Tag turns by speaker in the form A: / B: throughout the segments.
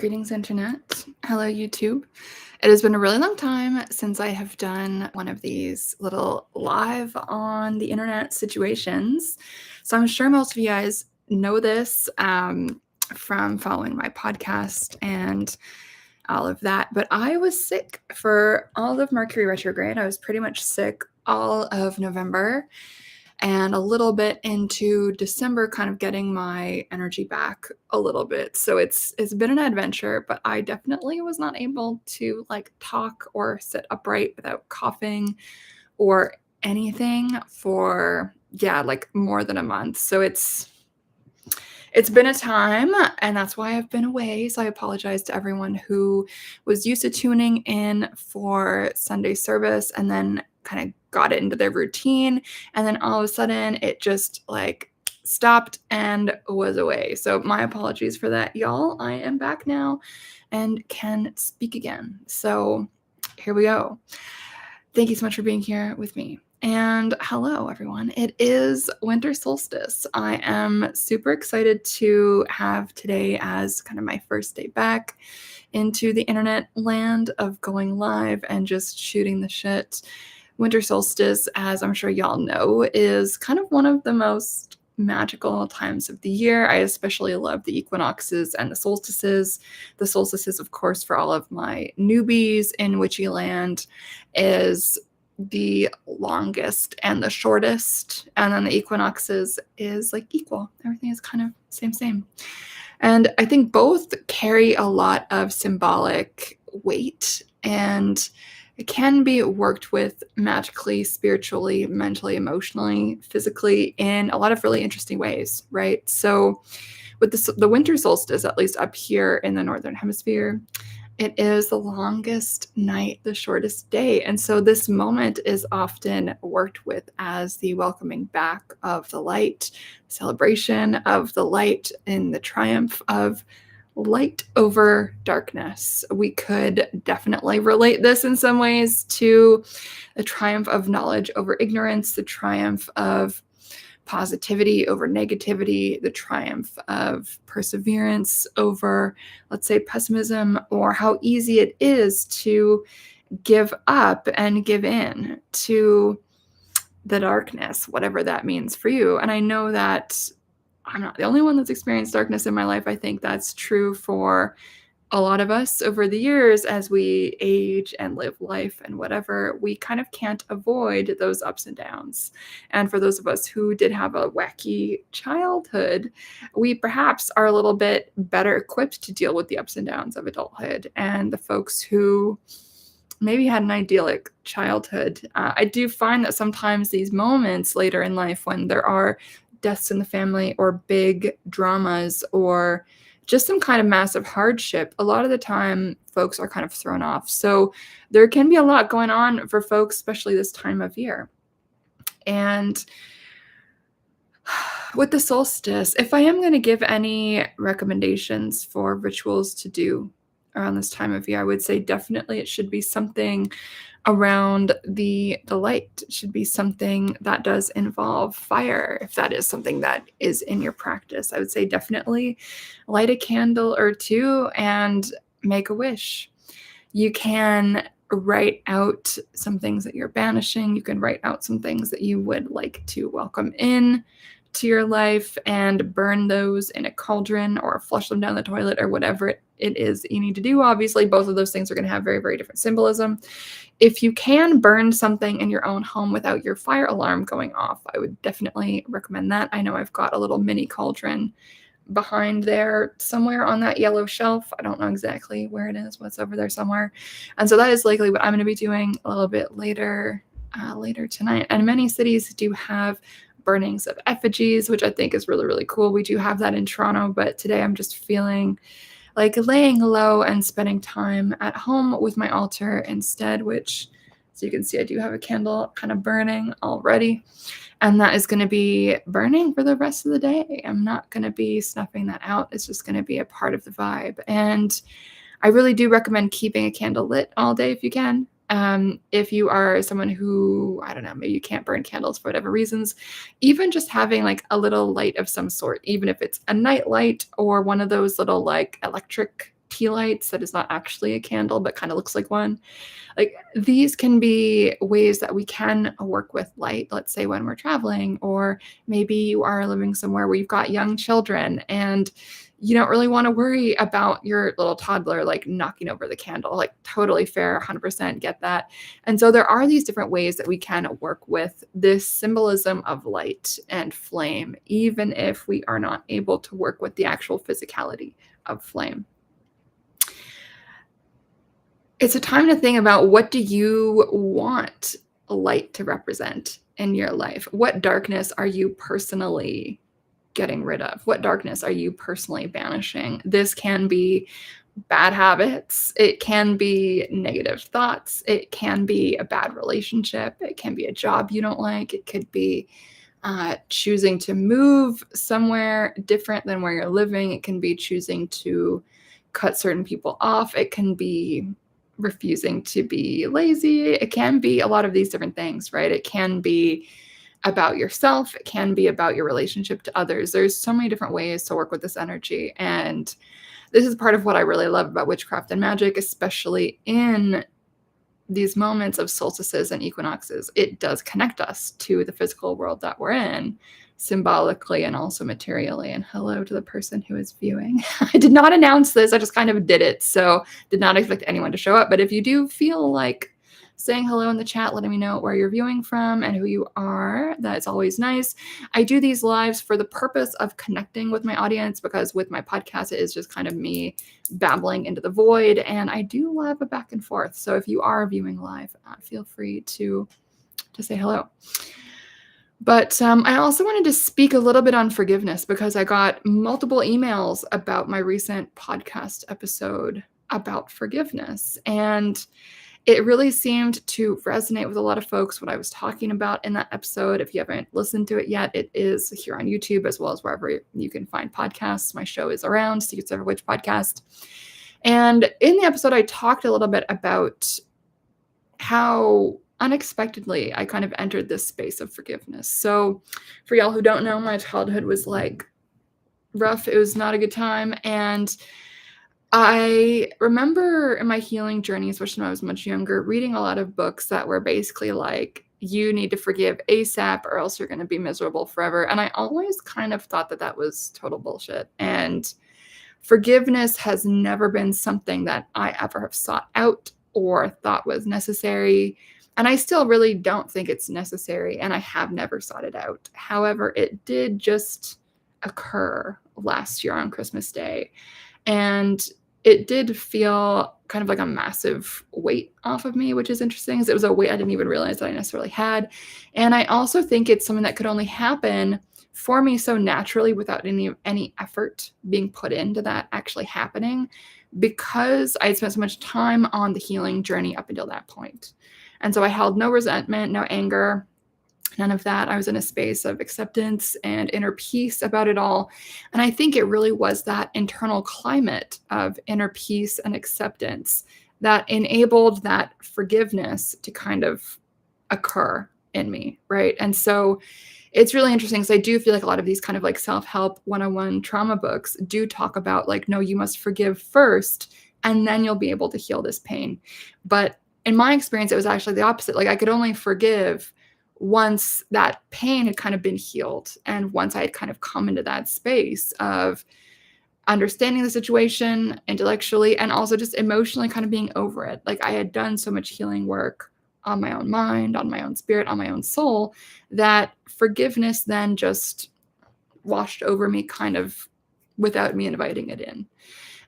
A: Greetings, Internet. Hello, YouTube. It has been a really long time since I have done one of these little live on the internet situations. So I'm sure most of you guys know this from following my podcast and all of that. But I was sick for all of Mercury retrograde. I was pretty much sick all of November and a little bit into December, kind of getting my energy back a little bit. So it's been an adventure, but I definitely was not able to talk or sit upright without coughing or anything for more than a month. So it's been a time, and that's why I've been away. So I apologize to everyone who was used to tuning in for Sunday service and then kind of got it into their routine. And then all of a sudden it just stopped and was away. So my apologies for that, y'all. I am back now and can speak again. So here we go. Thank you so much for being here with me. And hello, everyone. It is winter solstice. I am super excited to have today as kind of my first day back into the internet land of going live and just shooting the shit. Winter solstice, as I'm sure y'all know, is kind of one of the most magical times of the year. I especially love the equinoxes and the solstices. The solstices, of course, for all of my newbies in witchy land, is the longest and the shortest, and then the equinoxes is equal. Everything is kind of same. And I think both carry a lot of symbolic weight, and it can be worked with magically, spiritually, mentally, emotionally, physically in a lot of really interesting ways, right? So with the winter solstice, at least up here in the Northern Hemisphere, it is the longest night, the shortest day. And so this moment is often worked with as the welcoming back of the light, celebration of the light, and the triumph of light over darkness. We could definitely relate this in some ways to the triumph of knowledge over ignorance, the triumph of positivity over negativity, the triumph of perseverance over, let's say, pessimism, or how easy it is to give up and give in to the darkness, whatever that means for you. And I know that I'm not the only one that's experienced darkness in my life. I think that's true for a lot of us over the years as we age and live life and whatever. We kind of can't avoid those ups and downs. And for those of us who did have a wacky childhood, we perhaps are a little bit better equipped to deal with the ups and downs of adulthood. And the folks who maybe had an idyllic childhood, I do find that sometimes these moments later in life when there are deaths in the family or big dramas or just some kind of massive hardship, a lot of the time folks are kind of thrown off. So there can be a lot going on for folks, especially this time of year. And with the solstice, if I am going to give any recommendations for rituals to do around this time of year, I would say definitely it should be something around the light. It should be something that does involve fire, if that is something that is in your practice. I would say definitely light a candle or two and make a wish. You can write out some things that you're banishing. You can write out some things that you would like to welcome in to your life and burn those in a cauldron or flush them down the toilet or whatever it is that you need to do. Obviously, both of those things are going to have very, very different symbolism. If you can burn something in your own home without your fire alarm going off, I would definitely recommend that. I know I've got a little mini cauldron behind there somewhere on that yellow shelf. I don't know exactly where it is, what's over there somewhere. And so that is likely what I'm going to be doing a little bit later tonight. And many cities do have burnings of effigies, which I think is really, really cool. We do have that in Toronto, but today I'm just feeling like laying low and spending time at home with my altar instead, which, as you can see, I do have a candle kind of burning already. And that is going to be burning for the rest of the day. I'm not going to be snuffing that out. It's just going to be a part of the vibe. And I really do recommend keeping a candle lit all day if you can. If you are someone who, I don't know, maybe you can't burn candles for whatever reasons, even just having a little light of some sort, even if it's a night light or one of those little electric tea lights that is not actually a candle, but kind of looks like one. Like these can be ways that we can work with light, let's say when we're traveling, or maybe you are living somewhere where you've got young children and you don't really want to worry about your little toddler like knocking over the candle. Like totally fair, 100% get that. And so there are these different ways that we can work with this symbolism of light and flame, even if we are not able to work with the actual physicality of flame. It's a time to think about, what do you want light to represent in your life? What darkness are you personally getting rid of? What darkness are you personally banishing? This can be bad habits. It can be negative thoughts. It can be a bad relationship. It can be a job you don't like. It could be choosing to move somewhere different than where you're living. It can be choosing to cut certain people off. It can be refusing to be lazy. It can be a lot of these different things, right? It can be about yourself. It can be about your relationship to others. There's so many different ways to work with this energy. And this is part of what I really love about witchcraft and magic, especially in these moments of solstices and equinoxes. It does connect us to the physical world that we're in, symbolically and also materially. And hello to the person who is viewing. I did not announce this. I just kind of did it. So did not expect anyone to show up. But if you do feel like saying hello in the chat, letting me know where you're viewing from and who you are, that's always nice. I do these lives for the purpose of connecting with my audience, because with my podcast, it is just kind of me babbling into the void. And I do love a back and forth. So if you are viewing live, feel free to say hello. But I also wanted to speak a little bit on forgiveness, because I got multiple emails about my recent podcast episode about forgiveness. And it really seemed to resonate with a lot of folks what I was talking about in that episode. If you haven't listened to it yet, it is here on YouTube as well as wherever you can find podcasts. My show is around Secrets of a Witch podcast. And in the episode, I talked a little bit about how unexpectedly I kind of entered this space of forgiveness. So for y'all who don't know, my childhood was like rough. It was not a good time. And I remember in my healing journey, especially when I was much younger, reading a lot of books that were basically like, you need to forgive ASAP or else you're going to be miserable forever. And I always kind of thought that that was total bullshit. And forgiveness has never been something that I ever have sought out or thought was necessary. And I still really don't think it's necessary, and I have never sought it out. However, it did just occur last year on Christmas Day. And it did feel kind of like a massive weight off of me, which is interesting, because it was a weight I didn't even realize that I necessarily had. And I also think it's something that could only happen for me so naturally without any effort being put into that actually happening, because I had spent so much time on the healing journey up until that point. And so I held no resentment, no anger, none of that. I was in a space of acceptance and inner peace about it all. And I think it really was that internal climate of inner peace and acceptance that enabled that forgiveness to kind of occur in me, right? And so it's really interesting, because I do feel like a lot of these kind of like self-help 101 trauma books do talk about like, no, you must forgive first, and then you'll be able to heal this pain. But in my experience, it was actually the opposite. Like I could only forgive once that pain had kind of been healed, and once I had kind of come into that space of understanding the situation intellectually and also just emotionally kind of being over it. Like I had done so much healing work on my own mind, on my own spirit, on my own soul, that forgiveness then just washed over me kind of without me inviting it in.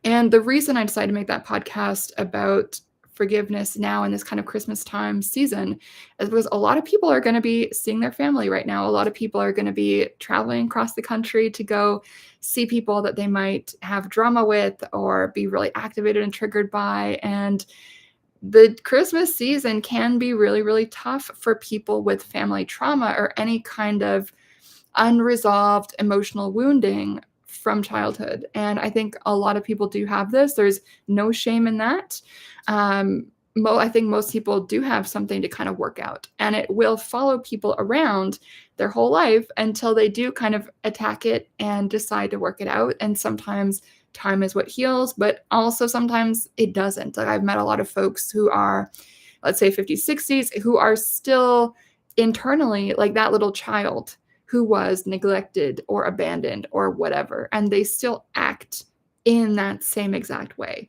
A: And the reason I decided to make that podcast about forgiveness now in this kind of Christmas time season is because a lot of people are going to be seeing their family right now. A lot of people are going to be traveling across the country to go see people that they might have drama with or be really activated and triggered by. And the Christmas season can be really, really tough for people with family trauma or any kind of unresolved emotional wounding from childhood. And I think a lot of people do have this. There's no shame in that. I think most people do have something to kind of work out, and it will follow people around their whole life until they do kind of attack it and decide to work it out. And sometimes time is what heals, but also sometimes it doesn't. Like I've met a lot of folks who are, let's say 50s, 60s, who are still internally like that little child who was neglected or abandoned or whatever, and they still act in that same exact way.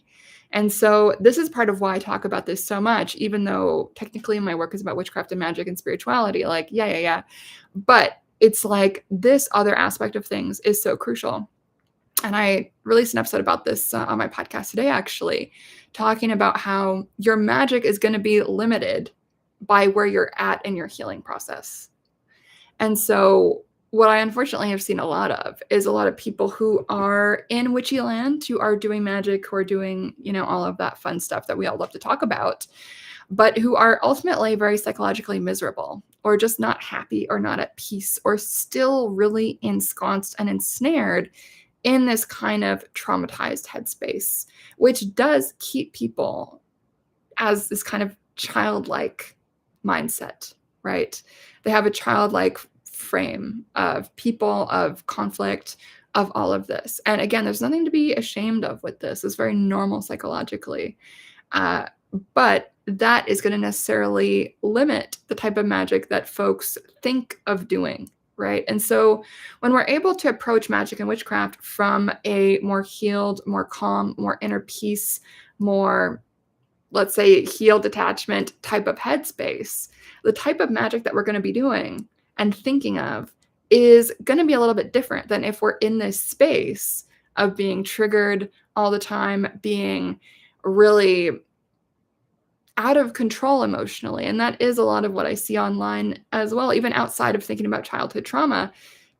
A: And so this is part of why I talk about this so much, even though technically my work is about witchcraft and magic and spirituality. Like, yeah. But it's like this other aspect of things is so crucial. And I released an episode about this on my podcast today, actually, talking about how your magic is going to be limited by where you're at in your healing process. And so what I unfortunately have seen a lot of is a lot of people who are in witchy land, who are doing magic, who are doing, all of that fun stuff that we all love to talk about, but who are ultimately very psychologically miserable or just not happy or not at peace or still really ensconced and ensnared in this kind of traumatized headspace, which does keep people as this kind of childlike mindset, right? They have a childlike frame of people, of conflict, of all of this. And again, there's nothing to be ashamed of with this. It's very normal psychologically. But that is going to necessarily limit the type of magic that folks think of doing, right? And so when we're able to approach magic and witchcraft from a more healed, more calm, more inner peace, more, let's say, healed attachment type of headspace, the type of magic that we're going to be doing and thinking of is going to be a little bit different than if we're in this space of being triggered all the time, being really out of control emotionally. And that is a lot of what I see online as well, even outside of thinking about childhood trauma.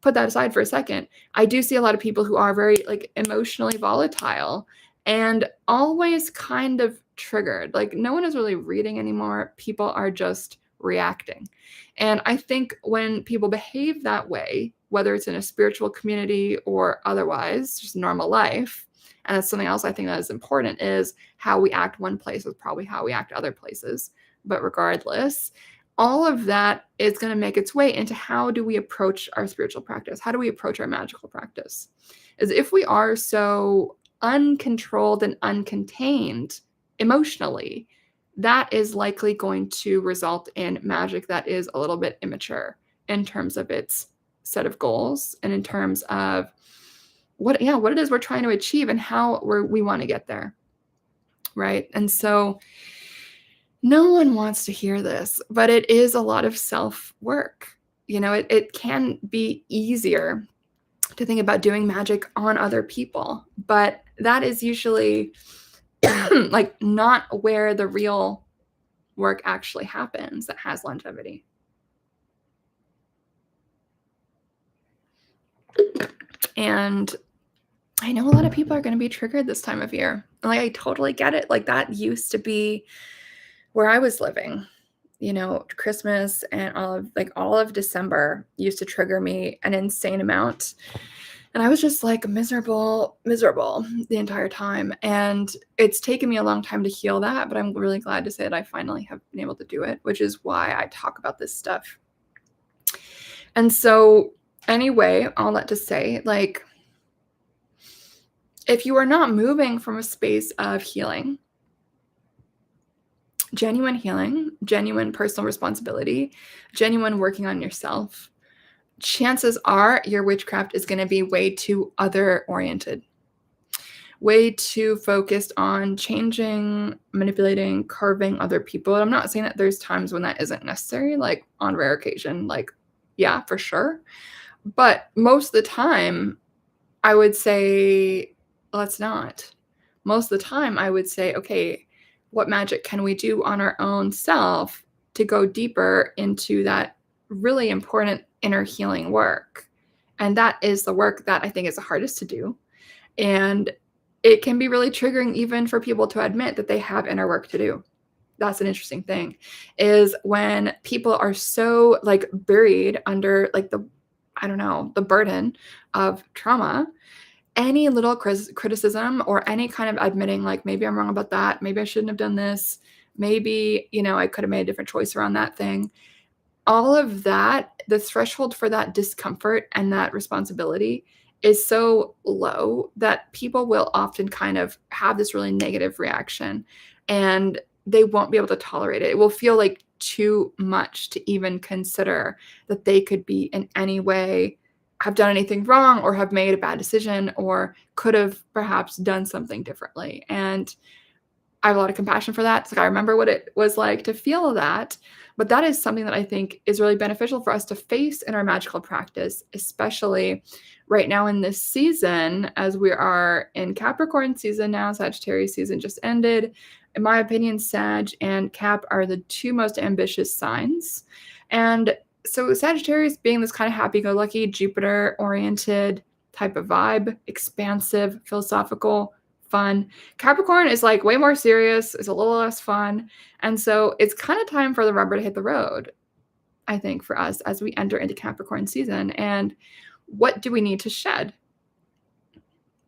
A: Put that aside for a second. I do see a lot of people who are very like emotionally volatile and always kind of triggered. Like no one is really reading anymore. People are just reacting. And I think when people behave that way, whether it's in a spiritual community or otherwise, just normal life, and that's something else I think that is important, is how we act one place is probably how we act other places. But regardless, all of that is going to make its way into how do we approach our spiritual practice? How do we approach our magical practice? Is if we are so uncontrolled and uncontained emotionally, that is likely going to result in magic that is a little bit immature in terms of its set of goals and in terms of what it is we're trying to achieve and how we want to get there, right? And so no one wants to hear this, but it is a lot of self-work. It can be easier to think about doing magic on other people, but that is usually like not where the real work actually happens that has longevity. And I know a lot of people are going to be triggered this time of year. Like, I totally get it. Like, that used to be where I was living. Christmas and all of December used to trigger me an insane amount. And I was just like miserable the entire time. And it's taken me a long time to heal that, but I'm really glad to say that I finally have been able to do it, which is why I talk about this stuff. And so anyway, all that to say, like, if you are not moving from a space of healing, genuine personal responsibility, genuine working on yourself, chances are your witchcraft is going to be way too other oriented, way too focused on changing, manipulating, carving other people. And I'm not saying that there's times when that isn't necessary, like on rare occasion, like, yeah, for sure. But most of the time, I would say, let's not. Most of the time, I would say, okay, what magic can we do on our own self to go deeper into that really important inner healing work? And that is the work that I think is the hardest to do. And it can be really triggering even for people to admit that they have inner work to do. That's an interesting thing, is when people are so like buried under like the burden of trauma, any little criticism or any kind of admitting like, maybe I'm wrong about that, maybe I shouldn't have done this, maybe, I could have made a different choice around that thing. All of that, the threshold for that discomfort and that responsibility is so low that people will often kind of have this really negative reaction, and they won't be able to tolerate it. It will feel like too much to even consider that they could be in any way have done anything wrong or have made a bad decision or could have perhaps done something differently. And I have a lot of compassion for that. It's like I remember what it was like to feel that, but that is something that I think is really beneficial for us to face in our magical practice, especially right now in this season, as we are in Capricorn season now. Sagittarius season just ended. In my opinion, Sag and Cap are the two most ambitious signs. And so Sagittarius being this kind of happy-go-lucky, Jupiter-oriented type of vibe, expansive, philosophical, fun. Capricorn is like way more serious, is a little less fun. And so it's kind of time for the rubber to hit the road, I think, for us as we enter into Capricorn season. And what do we need to shed?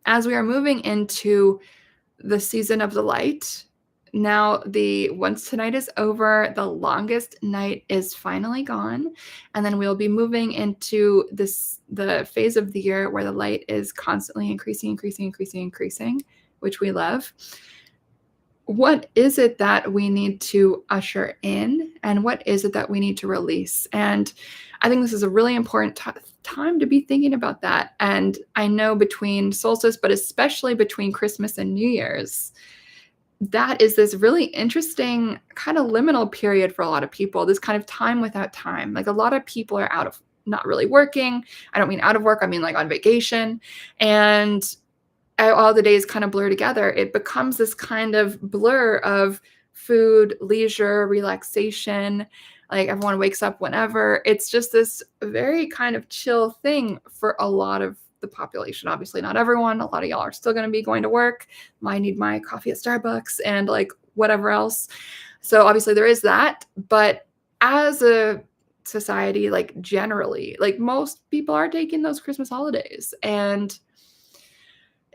A: As we are moving into the season of the light, now once tonight is over, the longest night is finally gone. And then we'll be moving into the phase of the year where the light is constantly increasing, which we love. What is it that we need to usher in, and what is it that we need to release? And I think this is a really important time to be thinking about that. And I know between solstice, but especially between Christmas and New Year's, that is this really interesting kind of liminal period for a lot of people, this kind of time without time. Like a lot of people are out of not really working. I don't mean out of work, I mean like on vacation. And all the days kind of blur together. It becomes this kind of blur of food, leisure, relaxation. Like everyone wakes up whenever. It's just this very kind of chill thing for a lot of the population. Obviously, not everyone. A lot of y'all are still going to be going to work. I need my coffee at Starbucks and like whatever else. So obviously there is that. But as a society, like generally, like most people are taking those Christmas holidays, and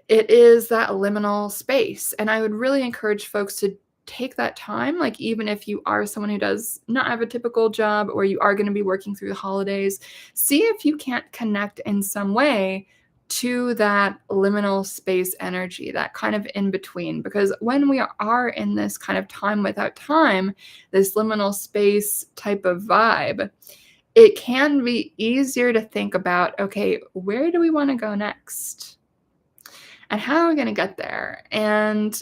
A: it is that liminal space. And I would really encourage folks to take that time, like even if you are someone who does not have a typical job or you are going to be working through the holidays, see if you can't connect in some way to that liminal space energy, that kind of in between. Because when we are in this kind of time without time, this liminal space type of vibe, it can be easier to think about, okay, where do we want to go next? And how are we going to get there? And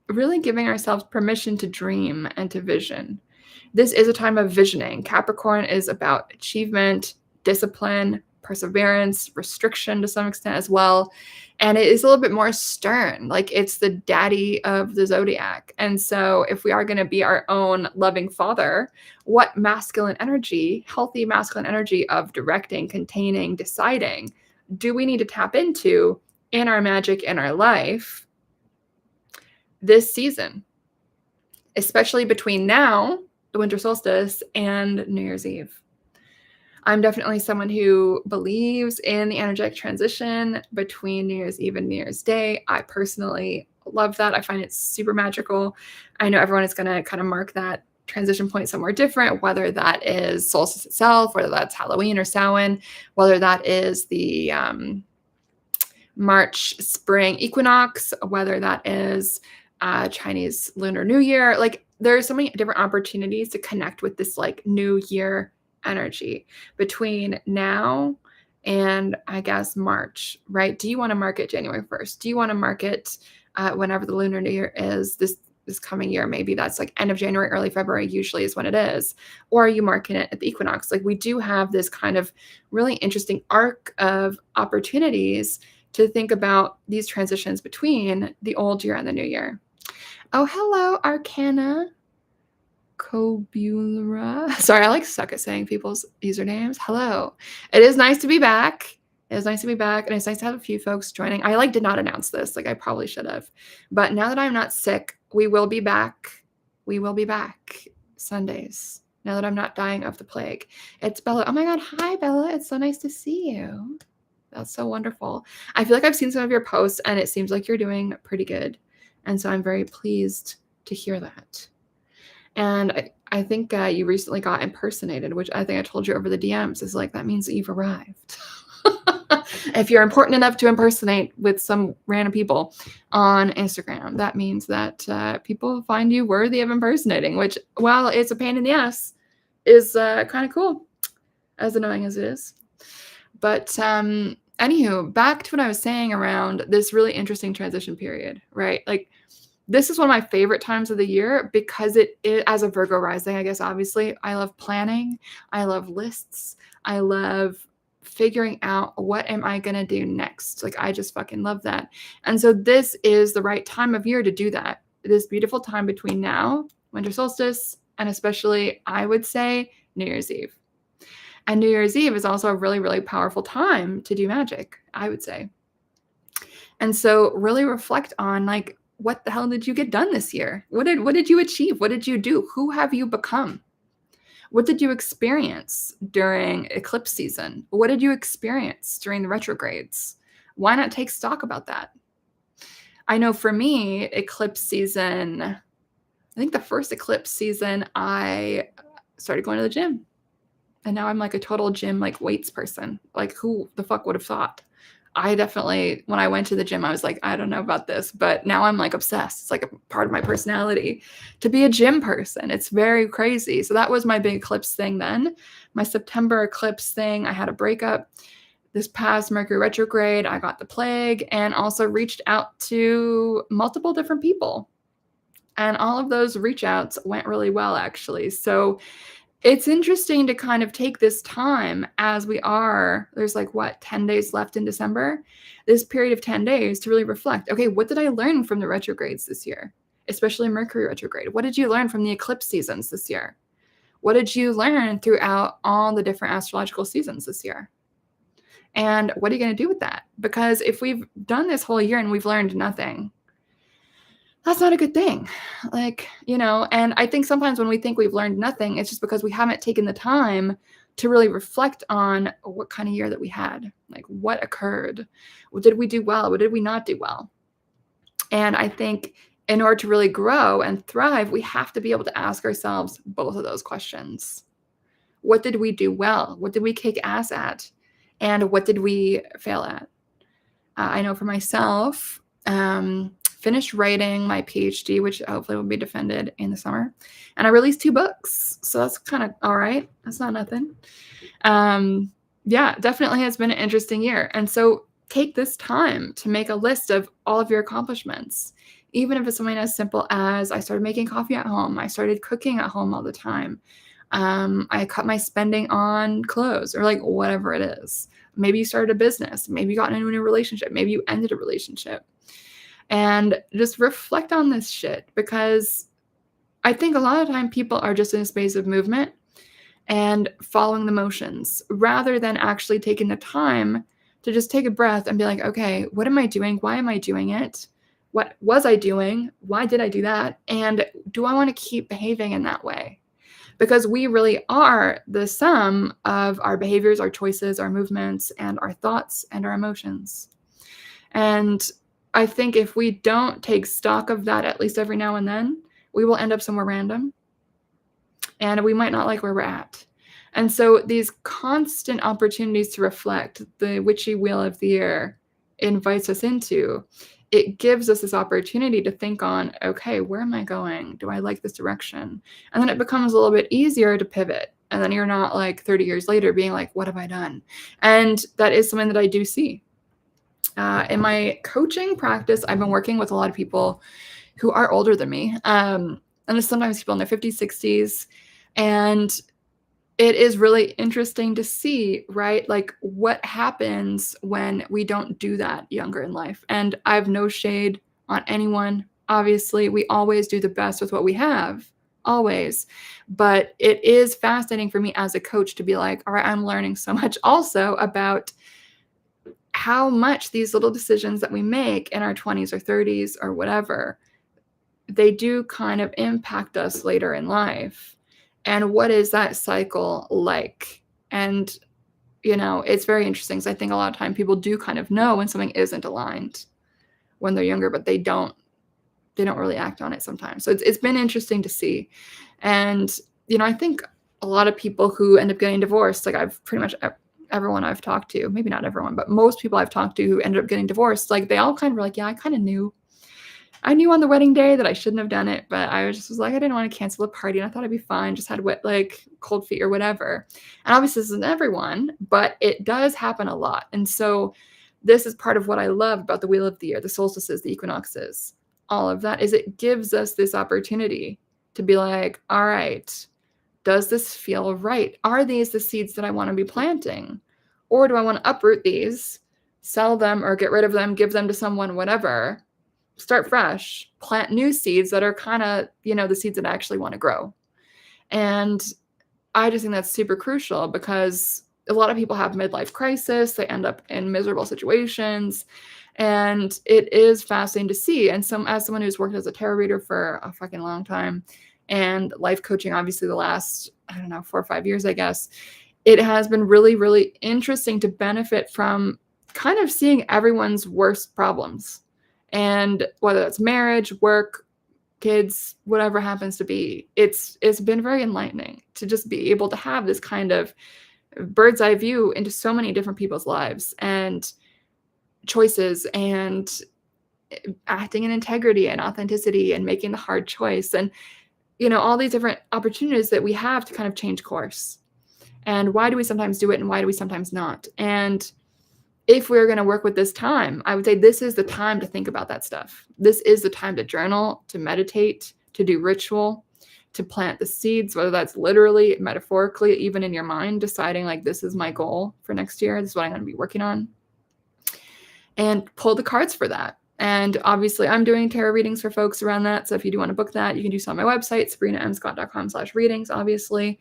A: really giving ourselves permission to dream and to vision. This is a time of visioning. Capricorn is about achievement, discipline, perseverance, restriction to some extent as well. And it is a little bit more stern. Like it's the daddy of the zodiac. And so if we are going to be our own loving father, what masculine energy, healthy masculine energy of directing, containing, deciding, do we need to tap into in our magic in our life this season, especially between now, the winter solstice, and New Year's Eve? I'm definitely someone who believes in the energetic transition between New Year's Eve and New Year's Day. I personally love that. I find it super magical. I know everyone is going to kind of mark that transition point somewhere different, whether that is solstice itself, whether that's Halloween or Samhain, whether that is the March spring equinox, whether that is Chinese Lunar New Year. Like there's so many different opportunities to connect with this like New Year energy between now and I guess March, right? Do you want to mark it January 1st? Do you want to mark it whenever the Lunar New Year is this coming year? Maybe that's like end of January, early February usually is when it is. Or are you marking it at the equinox? Like we do have this kind of really interesting arc of opportunities to think about these transitions between the old year and the new year. Oh, hello, Arcana Cobula. Sorry, I like suck at saying people's usernames. Hello. It is nice to be back. It is nice to be back, and it's nice to have a few folks joining. I did not announce this, like I probably should have. But now that I'm not sick, we will be back. We will be back Sundays. Now that I'm not dying of the plague. It's Bella. Oh my God. Hi, Bella. It's so nice to see you. That's so wonderful. I feel like I've seen some of your posts and it seems like you're doing pretty good. And so I'm very pleased to hear that. And I think you recently got impersonated, which I think I told you over the DMs is like, that means that you've arrived. If you're important enough to impersonate with some random people on Instagram, that means that people find you worthy of impersonating, which, while it's a pain in the ass, is kind of cool, as annoying as it is. But anywho, back to what I was saying around this really interesting transition period, right? Like, this is one of my favorite times of the year because as a Virgo rising, I guess, obviously, I love planning. I love lists. I love figuring out what am I going to do next. Like, I just fucking love that. And so this is the right time of year to do that. This beautiful time between now, winter solstice, and especially, I would say, New Year's Eve. And New Year's Eve is also a really, really powerful time to do magic, I would say. And so really reflect on, like, what the hell did you get done this year? What did you achieve? What did you do? Who have you become? What did you experience during eclipse season? What did you experience during the retrogrades? Why not take stock about that? I know for me, eclipse season, I think the first eclipse season, I started going to the gym. And now I'm like a total gym, like, weights person. Like, who the fuck would have thought? I definitely, when I went to the gym, I was like, I don't know about this, but now I'm like obsessed. It's like a part of my personality to be a gym person. It's very crazy. So that was my big eclipse thing then. My September eclipse thing, I had a breakup. This past Mercury retrograde, I got the plague and also reached out to multiple different people. And all of those reach outs went really well, actually. So it's interesting to kind of take this time as there's like, 10 days left in December, this period of 10 days to really reflect, okay, what did I learn from the retrogrades this year? Especially Mercury retrograde. What did you learn from the eclipse seasons this year? What did you learn throughout all the different astrological seasons this year? And what are you going to do with that? Because if we've done this whole year and we've learned nothing, that's not a good thing. Like, and I think sometimes when we think we've learned nothing, it's just because we haven't taken the time to really reflect on what kind of year that we had, like what occurred. What did we do well? What did we not do well? And I think in order to really grow and thrive, we have to be able to ask ourselves both of those questions. What did we do well? What did we kick ass at? And what did we fail at? I know for myself, finished writing my PhD, which hopefully will be defended in the summer. And I released 2 books. So that's kind of all right. That's not nothing. Yeah, definitely has been an interesting year. And so take this time to make a list of all of your accomplishments. Even if it's something as simple as I started making coffee at home. I started cooking at home all the time. I cut my spending on clothes, or like whatever it is. Maybe you started a business. Maybe you got into a new relationship. Maybe you ended a relationship. And just reflect on this shit, because I think a lot of time people are just in a space of movement and following the motions rather than actually taking the time to just take a breath and be like, okay, what am I doing? Why am I doing it? What was I doing? Why did I do that? And do I want to keep behaving in that way? Because we really are the sum of our behaviors, our choices, our movements, and our thoughts and our emotions. And I think if we don't take stock of that at least every now and then, we will end up somewhere random and we might not like where we're at. And so these constant opportunities to reflect, the witchy wheel of the year invites us into, it gives us this opportunity to think on, okay, where am I going? Do I like this direction? And then it becomes a little bit easier to pivot. And then you're not like 30 years later being like, what have I done? And that is something that I do see. In my coaching practice, I've been working with a lot of people who are older than me. And it's sometimes people in their 50s, 60s. And it is really interesting to see, right? Like what happens when we don't do that younger in life. And I have no shade on anyone. Obviously, we always do the best with what we have, always. But it is fascinating for me as a coach to be like, all right, I'm learning so much also about how much these little decisions that we make in our 20s or 30s or whatever, they do kind of impact us later in life. And what is that cycle like? And, it's very interesting because I think a lot of time people do kind of know when something isn't aligned when they're younger, but they don't really act on it sometimes. So it's been interesting to see. And, I think a lot of people who end up getting divorced, like I've pretty much everyone I've talked to, maybe not everyone, but most people I've talked to who ended up getting divorced, like they all kind of were like, yeah, I kind of knew. I knew on the wedding day that I shouldn't have done it, but I was like, I didn't want to cancel the party and I thought I'd be fine. Just had cold feet or whatever. And obviously this isn't everyone, but it does happen a lot. And so this is part of what I love about the wheel of the year, the solstices, the equinoxes, all of that is it gives us this opportunity to be like, all right, does this feel right? Are these the seeds that I want to be planting? Or do I want to uproot these, sell them or get rid of them, give them to someone, whatever, start fresh, plant new seeds that are kind of, the seeds that I actually want to grow. And I just think that's super crucial because a lot of people have midlife crisis. They end up in miserable situations. And it is fascinating to see. And as someone who's worked as a tarot reader for a fucking long time and life coaching, obviously the last, 4 or 5 years, I guess, it has been really, really interesting to benefit from kind of seeing everyone's worst problems. And whether that's marriage, work, kids, whatever happens to be, it's been very enlightening to just be able to have this kind of bird's eye view into so many different people's lives and choices and acting in integrity and authenticity and making the hard choice and, all these different opportunities that we have to kind of change course. And why do we sometimes do it and why do we sometimes not? And if we're going to work with this time, I would say this is the time to think about that stuff. This is the time to journal, to meditate, to do ritual, to plant the seeds, whether that's literally, metaphorically, even in your mind, deciding like, this is my goal for next year. This is what I'm going to be working on. And pull the cards for that. And obviously I'm doing tarot readings for folks around that. So if you do want to book that, you can do so on my website, sabrinamscott.com/readings, obviously.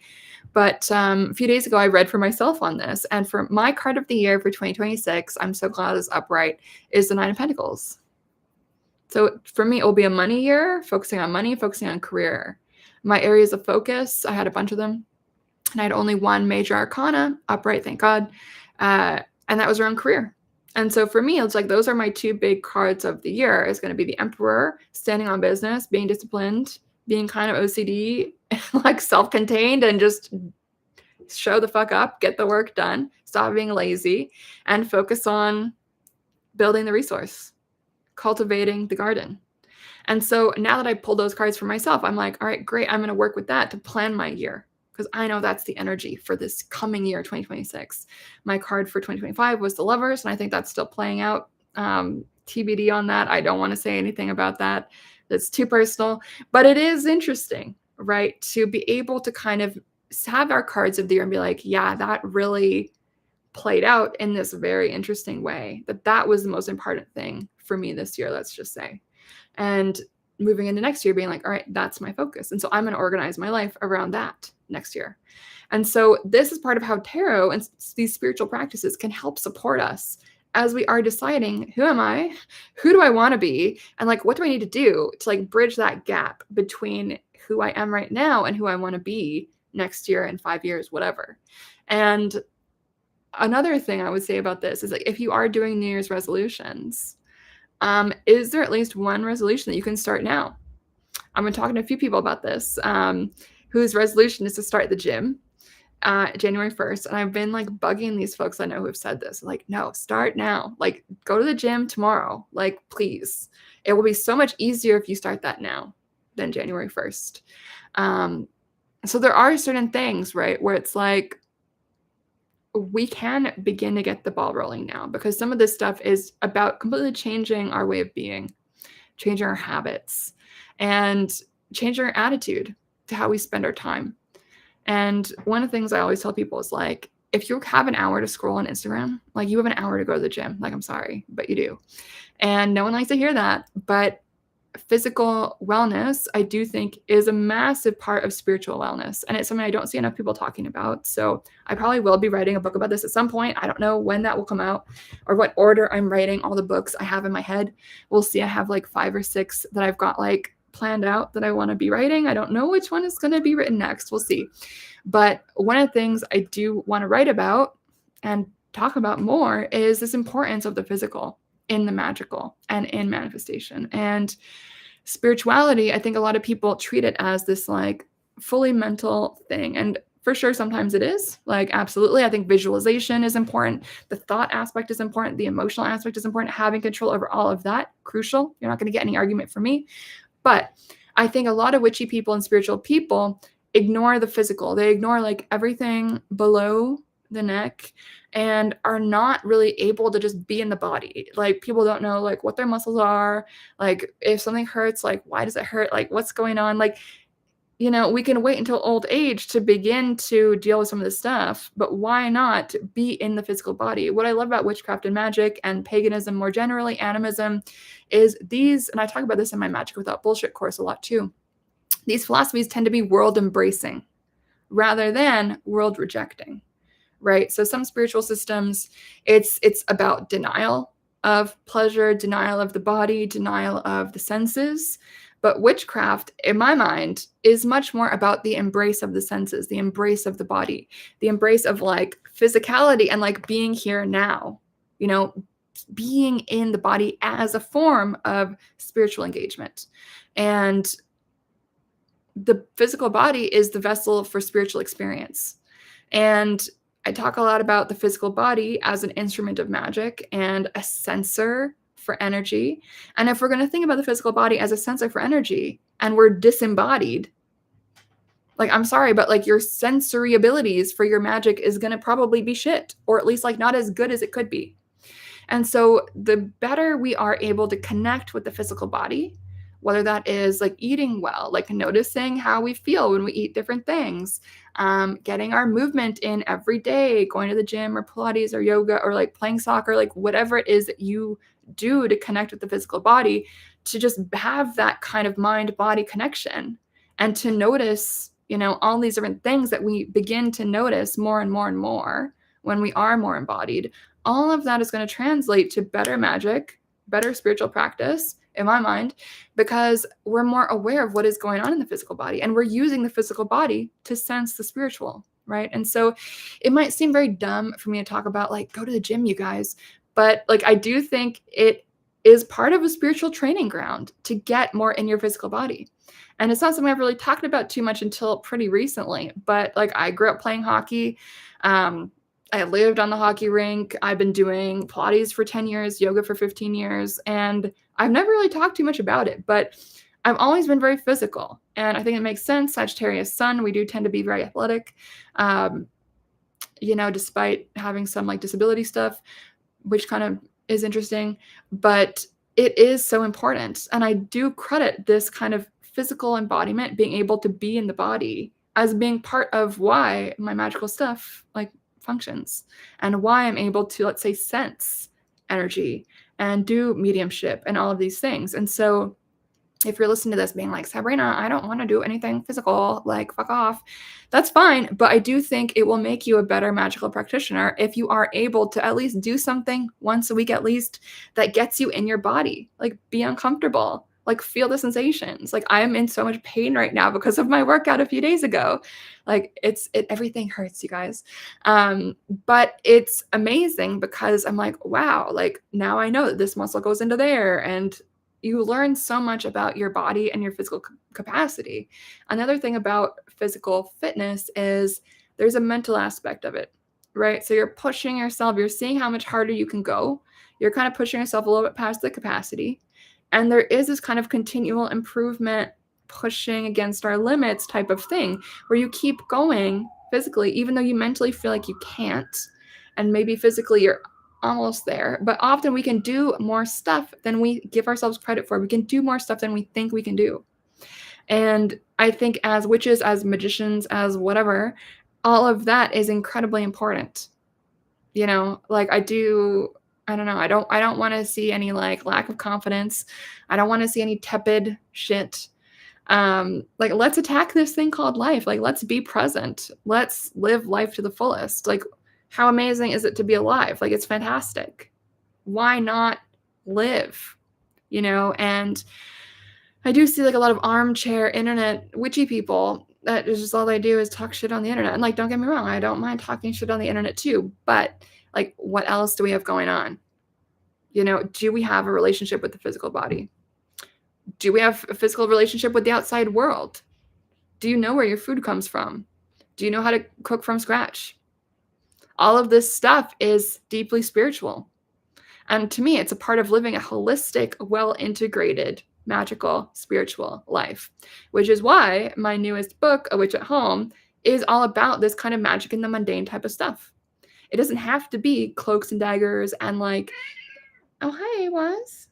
A: But a few days ago, I read for myself on this. And for my card of the year for 2026, I'm so glad it's upright, is the 9 of Pentacles. So for me, it will be a money year, focusing on money, focusing on career. My areas of focus, I had a bunch of them. And I had only one major arcana, upright, thank God. And that was around career. And so for me, it's like those are my 2 big cards of the year. It's going to be the Emperor, standing on business, being disciplined, being kind of OCD, like self-contained, and just show the fuck up, get the work done, stop being lazy, and focus on building the resource, cultivating the garden. And so now that I pulled those cards for myself, I'm like, all right, great. I'm going to work with that to plan my year because I know that's the energy for this coming year, 2026. My card for 2025 was the Lovers, and I think that's still playing out. TBD on that. I don't want to say anything about that. That's too personal, but it is interesting, right? To be able to kind of have our cards of the year and be like, yeah, that really played out in this very interesting way. That was the most important thing for me this year, let's just say. And moving into next year, being like, all right, that's my focus. And so I'm going to organize my life around that next year. And so this is part of how tarot and these spiritual practices can help support us as we are deciding, who am I? Who do I want to be? And like, what do I need to do to like bridge that gap between who I am right now and who I want to be next year and 5 years, whatever. And another thing I would say about this is like, if you are doing New Year's resolutions, is there at least one resolution that you can start now? I've been talking to a few people about this, whose resolution is to start the gym January 1st. And I've been like bugging these folks I know who have said this, like, no, start now, like go to the gym tomorrow. Like, please, it will be so much easier if you start that now than January 1st. So there are certain things, right, where it's like, we can begin to get the ball rolling now because some of this stuff is about completely changing our way of being, changing our habits, and changing our attitude to how we spend our time. And one of the things I always tell people is like, if you have an hour to scroll on Instagram, like you have an hour to go to the gym. Like, I'm sorry, but you do. And no one likes to hear that. But physical wellness, I do think, is a massive part of spiritual wellness. And it's something I don't see enough people talking about. So I probably will be writing a book about this at some point. I don't know when that will come out or what order I'm writing all the books I have in my head. We'll see. I have like 5 or 6 that I've got like planned out that I want to be writing. I don't know which one is going to be written next. We'll see. But one of the things I do want to write about and talk about more is this importance of the physical in the magical and in manifestation. And spirituality, I think a lot of people treat it as this like fully mental thing. And For sure, sometimes it is. Like, absolutely. I think visualization is important. The thought aspect is important. The emotional aspect is important. Having control over all of that, crucial. You're not going to get any argument from me. But I think a lot of witchy people and spiritual people ignore the physical. They ignore like everything below the neck and are not really able to just be in the body. Like, people don't know like what their muscles are. Like, if something hurts, like, why does it hurt? Like, what's going on? Like, we can wait until old age to begin to deal with some of this stuff, but why not be in the physical body? What I love about witchcraft and magic and paganism more generally, animism, is these, and I talk about this in my Magic Without Bullshit course a lot too, these philosophies tend to be world embracing rather than world rejecting, right? So some spiritual systems, it's about denial of pleasure, denial of the body, denial of the senses. But witchcraft, in my mind, is much more about the embrace of the senses, the embrace of the body, the embrace of like physicality and like being here now, being in the body as a form of spiritual engagement. And the physical body is the vessel for spiritual experience. And I talk a lot about the physical body as an instrument of magic and a sensor for energy. And if we're going to think about the physical body as a sensor for energy and we're disembodied, like, I'm sorry, but like your sensory abilities for your magic is going to probably be shit, or at least like not as good as it could be. And so the better we are able to connect with the physical body, whether that is like eating well, like noticing how we feel when we eat different things, getting our movement in every day, going to the gym or Pilates or yoga or like playing soccer, like whatever it is that you do to connect with the physical body, to just have that kind of mind-body connection and to notice, all these different things that we begin to notice more and more and more when we are more embodied. All of that is going to translate to better magic, better spiritual practice, in my mind, because we're more aware of what is going on in the physical body and we're using the physical body to sense the spiritual, right? And so it might seem very dumb for me to talk about like, go to the gym, you guys, but like, I do think it is part of a spiritual training ground to get more in your physical body. And it's not something I've really talked about too much until pretty recently, but like, I grew up playing hockey. I lived on the hockey rink. I've been doing Pilates for 10 years, yoga for 15 years, and I've never really talked too much about it, but I've always been very physical. And I think it makes sense. Sagittarius sun, we do tend to be very athletic, despite having some like disability stuff, which kind of is interesting, but it is so important. And I do credit this kind of physical embodiment, being able to be in the body, as being part of why my magical stuff like functions and why I'm able to, let's say, sense energy and do mediumship and all of these things. And so if you're listening to this being like, Sabrina, I don't want to do anything physical, like fuck off, that's fine. But I do think it will make you a better magical practitioner if you are able to at least do something once a week, at least, that gets you in your body, like be uncomfortable, like feel the sensations. Like, I am in so much pain right now because of my workout a few days ago. Like everything hurts, you guys. But it's amazing because I'm like, wow, like now I know that this muscle goes into there, and you learn so much about your body and your physical capacity. Another thing about physical fitness is there's a mental aspect of it, right? So you're pushing yourself, you're seeing how much harder you can go. You're kind of pushing yourself a little bit past the capacity. And there is this kind of continual improvement, pushing against our limits type of thing, where you keep going physically, even though you mentally feel like you can't. And maybe physically you're almost there, but often we can do more stuff than we give ourselves credit for. We can do more stuff than we think we can do. And I think as witches, as magicians, as whatever, all of that is incredibly important. Like I don't know. I don't want to see any like lack of confidence. I don't want to see any tepid shit. Like, let's attack this thing called life. Like, let's be present. Let's live life to the fullest. Like, how amazing is it to be alive? Like, it's fantastic. Why not live? And I do see like a lot of armchair internet witchy people that is just all they do is talk shit on the internet. And like, don't get me wrong, I don't mind talking shit on the internet too, but like, what else do we have going on? Do we have a relationship with the physical body? Do we have a physical relationship with the outside world? Do you know where your food comes from? Do you know how to cook from scratch? All of this stuff is deeply spiritual. And to me, it's a part of living a holistic, well-integrated, magical, spiritual life, which is why my newest book, A Witch at Home, is all about this kind of magic in the mundane type of stuff. It doesn't have to be cloaks and daggers and like, oh, hi, was.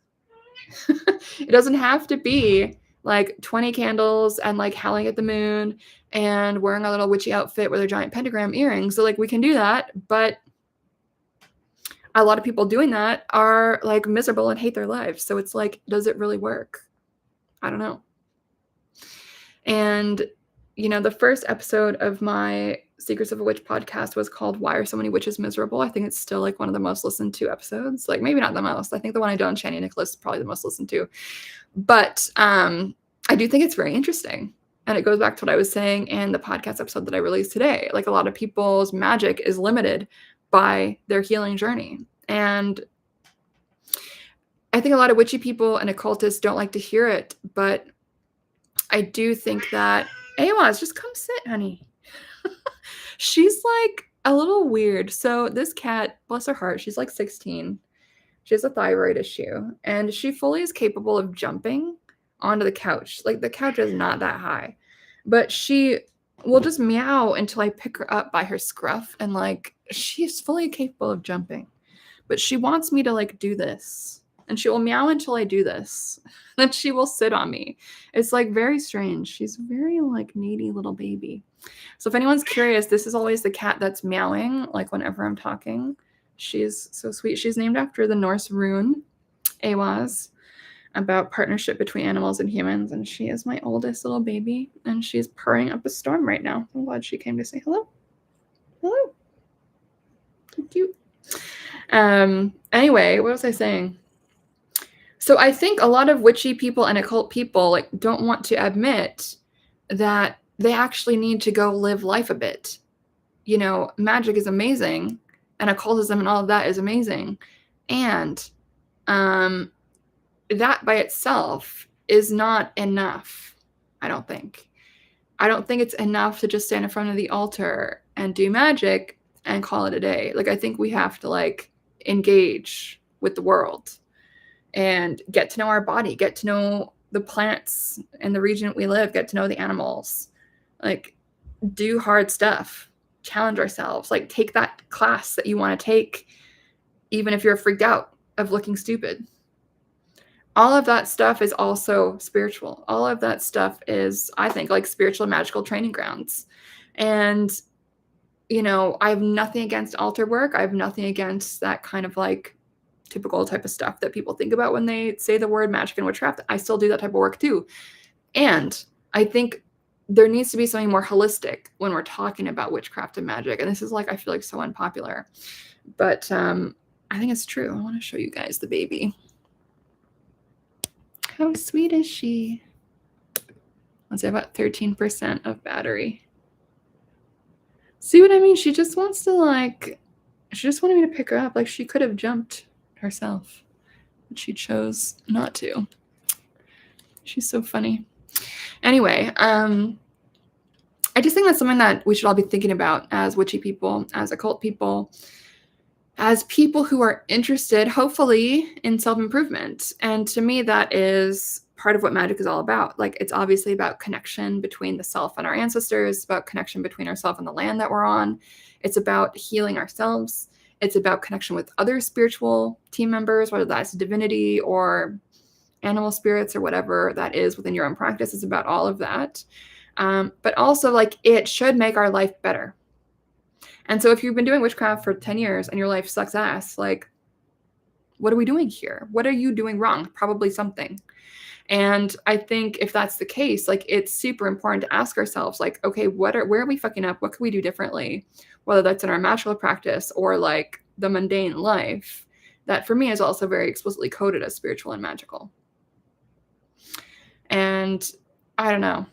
A: It doesn't have to be like 20 candles and like howling at the moon and wearing a little witchy outfit with a giant pentagram earrings. So like we can do that, but a lot of people doing that are like miserable and hate their lives. So it's like, does it really work? I don't know. And, you know, the first episode of my Secrets of a Witch podcast was called Why Are So Many Witches Miserable? I think it's still like one of the most listened to episodes. Like maybe not the most. I think the one I did on Shani Nicholas is probably the most listened to. But I do think it's very interesting. And it goes back to what I was saying in the podcast episode that I released today. Like a lot of people's magic is limited by their healing journey. And I think a lot of witchy people and occultists don't like to hear it, but I do think that, Awaz, just come sit, honey. She's like a little weird. So this cat, bless her heart, she's like 16. She has a thyroid issue, and she fully is capable of jumping onto the couch. Like the couch is not that high, but she will just meow until I pick her up by her scruff, and like she's fully capable of jumping. But she wants me to like do this, and she will meow until I do this. Then she will sit on me. It's like very strange. She's very like needy little baby. So if anyone's curious, this is always the cat that's meowing like whenever I'm talking. She's so sweet. She's named after the Norse rune, Awaz, about partnership between animals and humans. And she is my oldest little baby. And she's purring up a storm right now. I'm glad she came to say hello. Hello. So cute. Anyway, what was I saying? So I think a lot of witchy people and occult people like don't want to admit that they actually need to go live life a bit. You know, magic is amazing. And occultism and all of that is amazing. And that by itself is not enough, I don't think. I don't think it's enough to just stand in front of the altar and do magic and call it a day. Like, I think we have to, like, engage with the world and get to know our body, get to know the plants in the region we live, get to know the animals. Like, do hard stuff. Challenge ourselves, like take that class that you want to take, even if you're freaked out of looking stupid. All of that stuff is also spiritual. All of that stuff is, I think, like spiritual magical training grounds. And, you know, I have nothing against altar work. I have nothing against that kind of like typical type of stuff that people think about when they say the word magic and witchcraft. I still do that type of work too. And I think there needs to be something more holistic when we're talking about witchcraft and magic. And this is like, I feel like so unpopular, but I think it's true. I want to show you guys the baby. How sweet is she? Let's say about 13% of battery. See what I mean? She just wants to like, she just wanted me to pick her up. Like she could have jumped herself, but she chose not to. She's so funny. Anyway, I just think that's something that we should all be thinking about as witchy people, as occult people, as people who are interested, hopefully, in self-improvement. And to me, that is part of what magic is all about. Like, it's obviously about connection between the self and our ancestors. It's about connection between ourselves and the land that we're on. It's about healing ourselves. It's about connection with other spiritual team members, whether that's divinity or animal spirits or whatever that is within your own practice. It's about all of that. But also, like, it should make our life better. And so if you've been doing witchcraft for 10 years and your life sucks ass, like, what are we doing here? What are you doing wrong? Probably something. And I think if that's the case, like, it's super important to ask ourselves, like, okay, where are we fucking up? What can we do differently? Whether that's in our magical practice or like the mundane life, that for me is also very explicitly coded as spiritual and magical. And I don't know.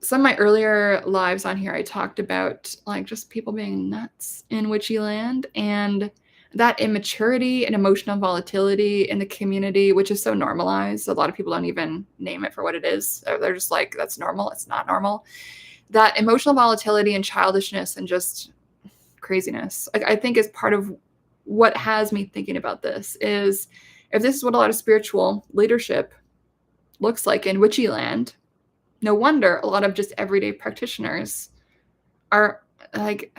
A: Some of my earlier lives on here, I talked about like just people being nuts in witchy land and that immaturity and emotional volatility in the community, which is so normalized. A lot of people don't even name it for what it is. They're just like, that's normal. It's not normal. that emotional volatility and childishness and just craziness, like, I think is part of what has me thinking about this. Is if this is what a lot of spiritual leadership looks like in witchy land, no wonder a lot of just everyday practitioners are like,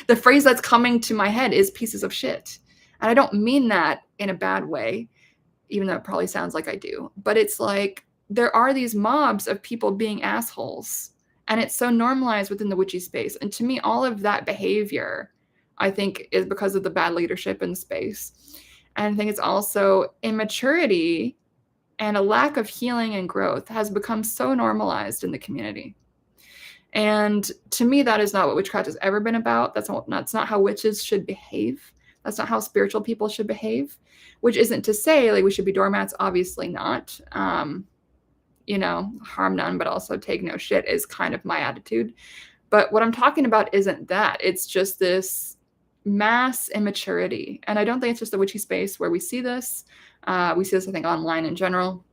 A: the phrase that's coming to my head is pieces of shit. And I don't mean that in a bad way, even though it probably sounds like I do. But it's like there are these mobs of people being assholes. And it's so normalized within the witchy space. And to me, all of that behavior, I think, is because of the bad leadership in the space. And I think it's also immaturity and a lack of healing and growth has become so normalized in the community. And to me, that is not what witchcraft has ever been about. That's not how witches should behave. That's not how spiritual people should behave, which isn't to say like we should be doormats. Obviously not. Harm none, but also take no shit is kind of my attitude. But what I'm talking about isn't that. It's just this mass immaturity. And I don't think it's just the witchy space where we see this. We see this, I think, online in general,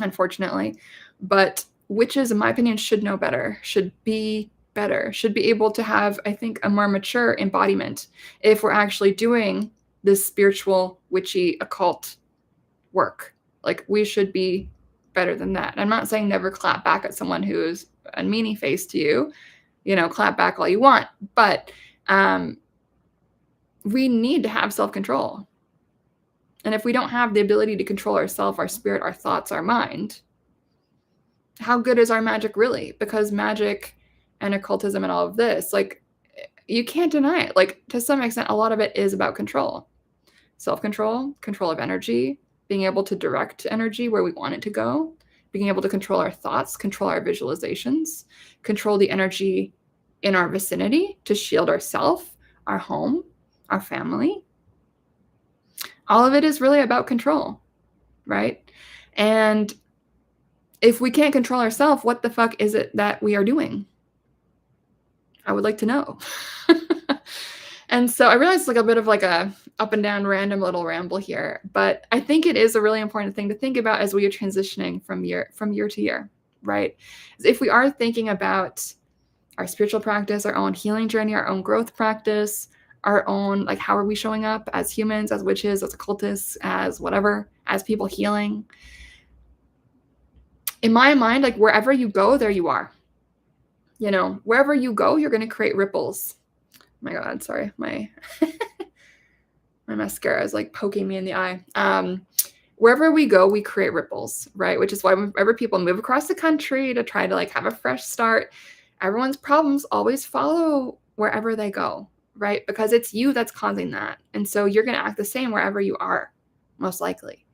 A: unfortunately. But witches, in my opinion, should know better, should be better, should be able to have, I think, a more mature embodiment if we're actually doing this spiritual, witchy, occult work. Like, we should be better than that. I'm not saying never clap back at someone who's a meanie face to you. Clap back all you want. But we need to have self-control. And if we don't have the ability to control ourselves, our spirit, our thoughts, our mind, how good is our magic really? Because magic and occultism and all of this, like, you can't deny it. Like, to some extent, a lot of it is about control. Self-control, control of energy, being able to direct energy where we want it to go, being able to control our thoughts, control our visualizations, control the energy in our vicinity to shield ourselves, our home, our family. All of it is really about control, right? And if we can't control ourselves, what the fuck is it that we are doing? I would like to know. And so I realize it's like a bit of like a up and down random little ramble here, but I think it is a really important thing to think about as we are transitioning from year to year, right? If we are thinking about our spiritual practice, our own healing journey, our own growth practice, our own, like, how are we showing up as humans, as witches, as occultists, as whatever, as people healing? In my mind, like, wherever you go, there you are. Wherever you go, you're going to create ripples. Oh my God, sorry. My mascara is like poking me in the eye. Wherever we go, we create ripples, right? Which is why whenever people move across the country to try to like have a fresh start, everyone's problems always follow wherever they go, right? Because it's you that's causing that. And so you're going to act the same wherever you are, most likely.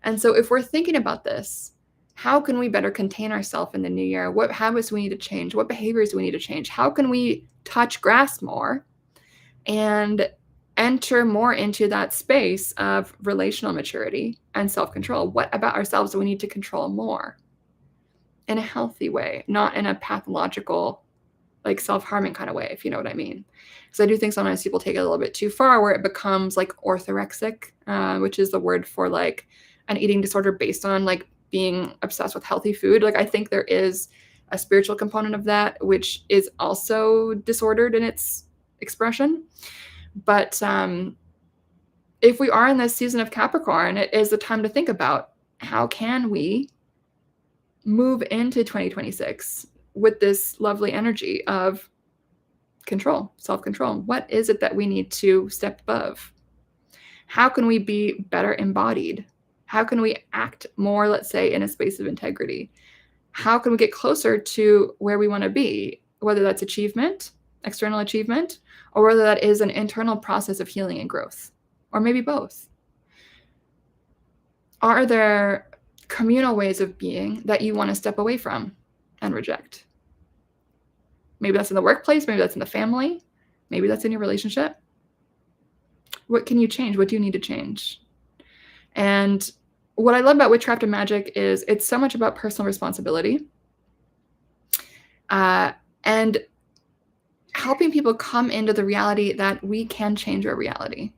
A: And so if we're thinking about this, how can we better contain ourselves in the new year? What habits do we need to change? What behaviors do we need to change? How can we touch grass more and enter more into that space of relational maturity and self-control? What about ourselves do we need to control more in a healthy way, not in a pathological, like self-harming kind of way, if you know what I mean? Because I do think sometimes people take it a little bit too far where it becomes like orthorexic, which is the word for like an eating disorder based on like being obsessed with healthy food. Like, I think there is a spiritual component of that, which is also disordered in its expression. But if we are in this season of Capricorn, it is the time to think about how can we move into 2026 with this lovely energy of control, self-control. What is it that we need to step above? How can we be better embodied? How can we act more, let's say, in a space of integrity? How can we get closer to where we want to be, whether that's achievement, external achievement, or whether that is an internal process of healing and growth, or maybe both? Are there communal ways of being that you want to step away from and reject? Maybe that's in the workplace, maybe that's in the family, maybe that's in your relationship. What can you change? What do you need to change? And what I love about witchcraft and magic is it's so much about personal responsibility and helping people come into the reality that we can change our reality.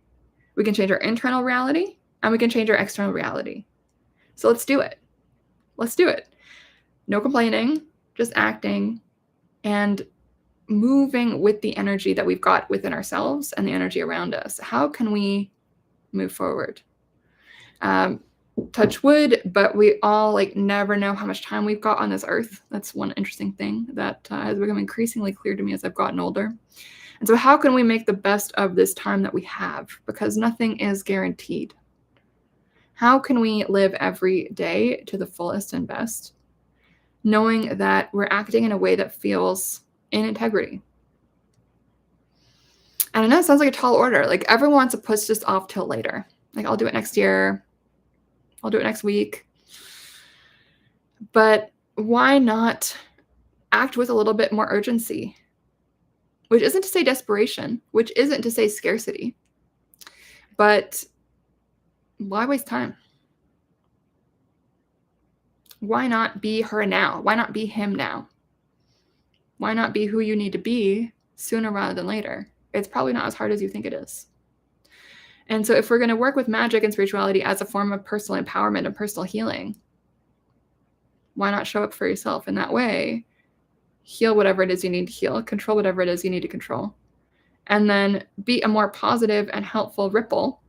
A: We can change our internal reality and we can change our external reality. So let's do it. Let's do it. No complaining, just acting, and moving with the energy that we've got within ourselves and the energy around us. How can we move forward? Touch wood, but we all like never know how much time we've got on this earth. That's one interesting thing that has become increasingly clear to me as I've gotten older. And so how can we make the best of this time that we have? Because nothing is guaranteed. How can we live every day to the fullest and best, knowing that we're acting in a way that feels in integrity? And I know it sounds like a tall order. Like everyone wants to push this off till later. Like I'll do it next year. I'll do it next week. But why not act with a little bit more urgency? Which isn't to say desperation, which isn't to say scarcity. But why waste time? Why not be her now? Why not be him now? Why not be who you need to be sooner rather than later? It's probably not as hard as you think it is. And so if we're going to work with magic and spirituality as a form of personal empowerment and personal healing, why not show up for yourself in that way? Heal whatever it is you need to heal, control whatever it is you need to control, and then be a more positive and helpful ripple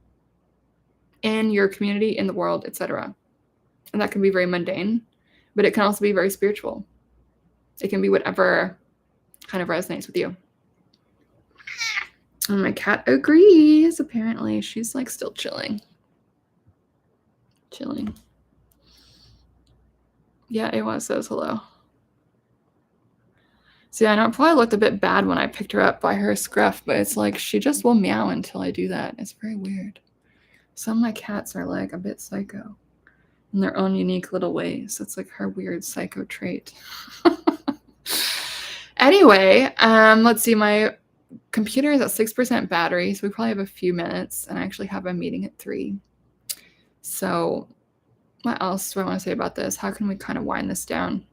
A: in your community, in the world, etc. And that can be very mundane, but it can also be very spiritual. It can be whatever kind of resonates with you. And my cat agrees, apparently. She's like still chilling. Yeah, Awa says hello. See, I know it probably looked a bit bad when I picked her up by her scruff, but it's like she just will meow until I do that. It's very weird. Some of my cats are like a bit psycho in their own unique little ways. It's like her weird psycho trait. Anyway, let's see. My computer is at 6% battery, so we probably have a few minutes, and I actually have a meeting at 3. So what else do I want to say about this? How can we kind of wind this down?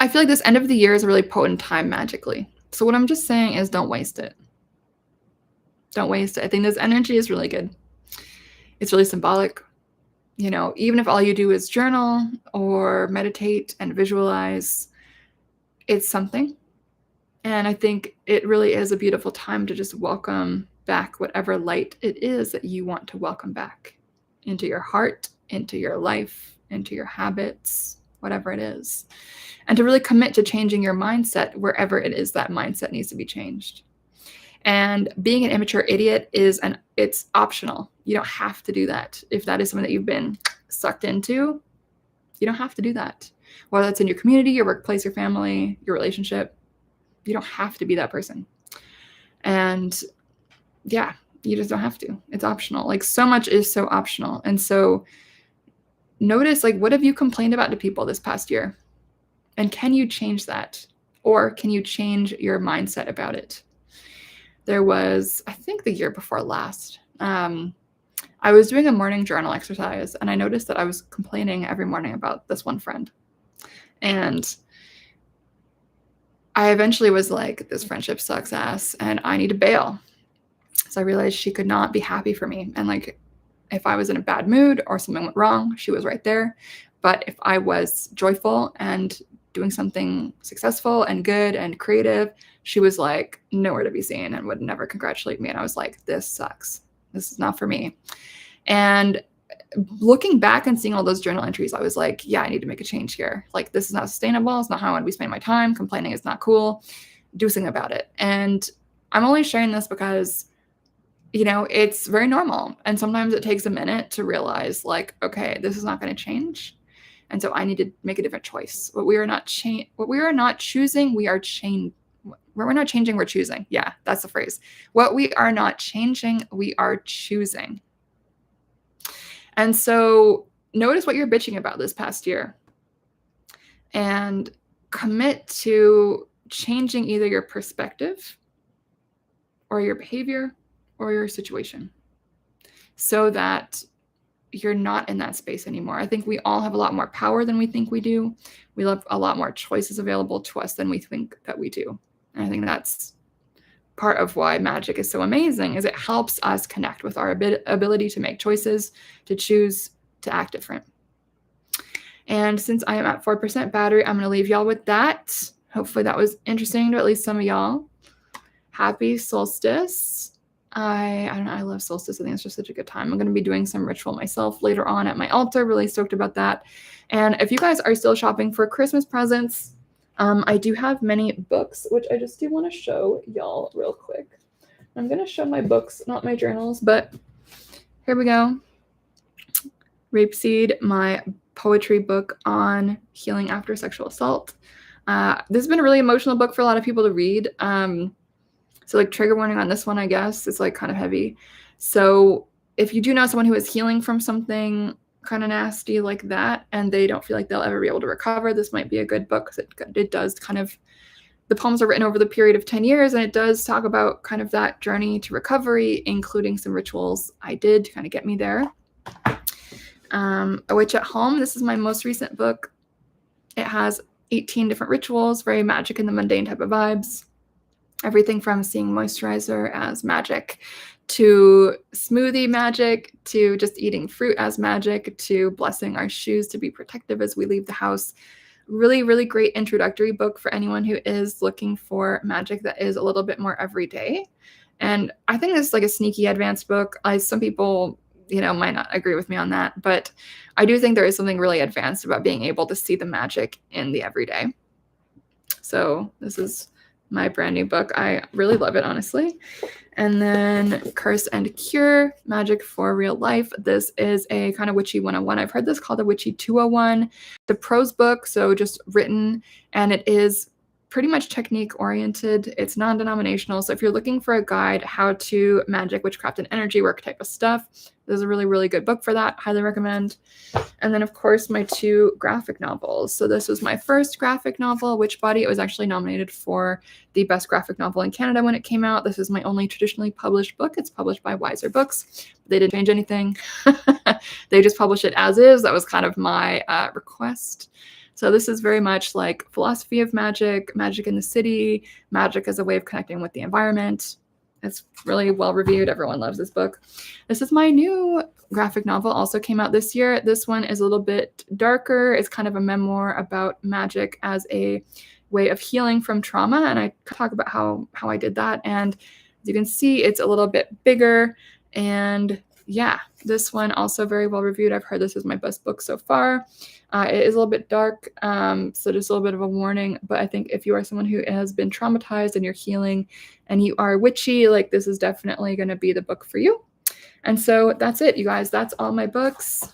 A: I feel like this end of the year is a really potent time magically. So what I'm just saying is don't waste it. Don't waste it. I think this energy is really good. It's really symbolic. You know, even if all you do is journal or meditate and visualize, it's something. And I think it really is a beautiful time to just welcome back whatever light it is that you want to welcome back into your heart, into your life, into your habits, whatever it is. And to really commit to changing your mindset wherever it is that mindset needs to be changed. And being an immature idiot it's optional. You don't have to do that. If that is something that you've been sucked into, you don't have to do that. Whether that's in your community, your workplace, your family, your relationship, you don't have to be that person. And yeah, you just don't have to. It's optional. Like so much is so optional. And so notice, like, what have you complained about to people this past year? And can you change that? Or can you change your mindset about it? There was, I think the year before last, I was doing a morning journal exercise, and I noticed that I was complaining every morning about this one friend. And I eventually was like, this friendship sucks ass, and I need to bail. So I realized she could not be happy for me. And like, if I was in a bad mood or something went wrong, she was right there. But if I was joyful and doing something successful and good and creative, she was like nowhere to be seen and would never congratulate me. And I was like, this sucks. This is not for me. And looking back and seeing all those journal entries, I was like, yeah, I need to make a change here. Like, this is not sustainable. It's not how I want to be spending my time. Complaining is not cool. Do something about it. And I'm only sharing this because, you know, it's very normal. And sometimes it takes a minute to realize, like, okay, this is not going to change. And so I need to make a different choice. What we are not choosing, we're not changing, we're choosing. Yeah, that's the phrase. What we are not changing, we are choosing. And so notice what you're bitching about this past year and commit to changing either your perspective or your behavior or your situation so that you're not in that space anymore. I think we all have a lot more power than we think we do. We have a lot more choices available to us than we think that we do. And I think that's part of why magic is so amazing, is it helps us connect with our ability to make choices, to choose, to act different. And since I am at 4% battery, I'm going to leave y'all with that. Hopefully that was interesting to at least some of y'all. Happy solstice. I don't know, I love solstice. I think it's just such a good time. I'm going to be doing some ritual myself later on at my altar. Really stoked about that. And if you guys are still shopping for Christmas presents, I do have many books, which I just do want to show y'all real quick. I'm going to show my books, not my journals, but here we go. Rapeseed, my poetry book on healing after sexual assault. This has been a really emotional book for a lot of people to read. So like trigger warning on this one, I guess. It's like kind of heavy. So if you do know someone who is healing from something kind of nasty like that and they don't feel like they'll ever be able to recover, this might be a good book because it does kind of, the poems are written over the period of 10 years and it does talk about kind of that journey to recovery, including some rituals I did to kind of get me there. A Witch at Home. This is my most recent book. It has 18 different rituals, very magic in the mundane type of vibes. Everything from seeing moisturizer as magic, to smoothie magic, to just eating fruit as magic, to blessing our shoes to be protective as we leave the house. Really, really great introductory book for anyone who is looking for magic that is a little bit more everyday. And I think this is like a sneaky advanced book. Some people, might not agree with me on that, but I do think there is something really advanced about being able to see the magic in the everyday. So this is my brand new book. I really love it, honestly. And then Curse and Cure, Magic for Real Life. This is a kind of witchy 101. I've heard this called a witchy 201. The prose book, so just written, and it is pretty much technique oriented. It's non-denominational. So if you're looking for a guide how to magic, witchcraft, and energy work type of stuff, this is a really, really good book for that. Highly recommend. And then, of course, my 2 graphic novels. So this was my first graphic novel, Witch Body. It was actually nominated for the best graphic novel in Canada when it came out. This is my only traditionally published book. It's published by Wiser Books. They didn't change anything. They just published it as is. That was kind of my request. So this is very much like philosophy of magic, magic in the city, magic as a way of connecting with the environment. It's really well reviewed. Everyone loves this book. This is my new graphic novel, also came out this year. This one is a little bit darker. It's kind of a memoir about magic as a way of healing from trauma. And I talk about how I did that. And as you can see, it's a little bit bigger. And yeah, this one also very well reviewed. I've heard this is my best book so far. It is a little bit dark, so just a little bit of a warning. But I think if you are someone who has been traumatized and you're healing and you are witchy, like this is definitely going to be the book for you. And so that's it, you guys. That's all my books.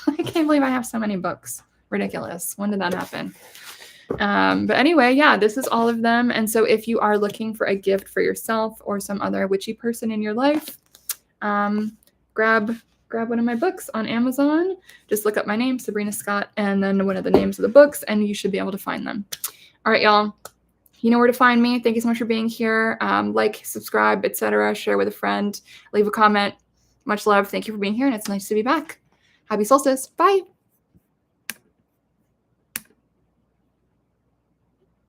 A: I can't believe I have so many books. Ridiculous. When did that happen? But anyway, yeah, this is all of them. And so if you are looking for a gift for yourself or some other witchy person in your life, grab one of my books on Amazon. Just look up my name, Sabrina Scott, and then one of the names of the books, and you should be able to find them. All right, y'all. You know where to find me. Thank you so much for being here. Like, subscribe, etc. Share with a friend. Leave a comment. Much love. Thank you for being here, and it's nice to be back. Happy solstice. Bye.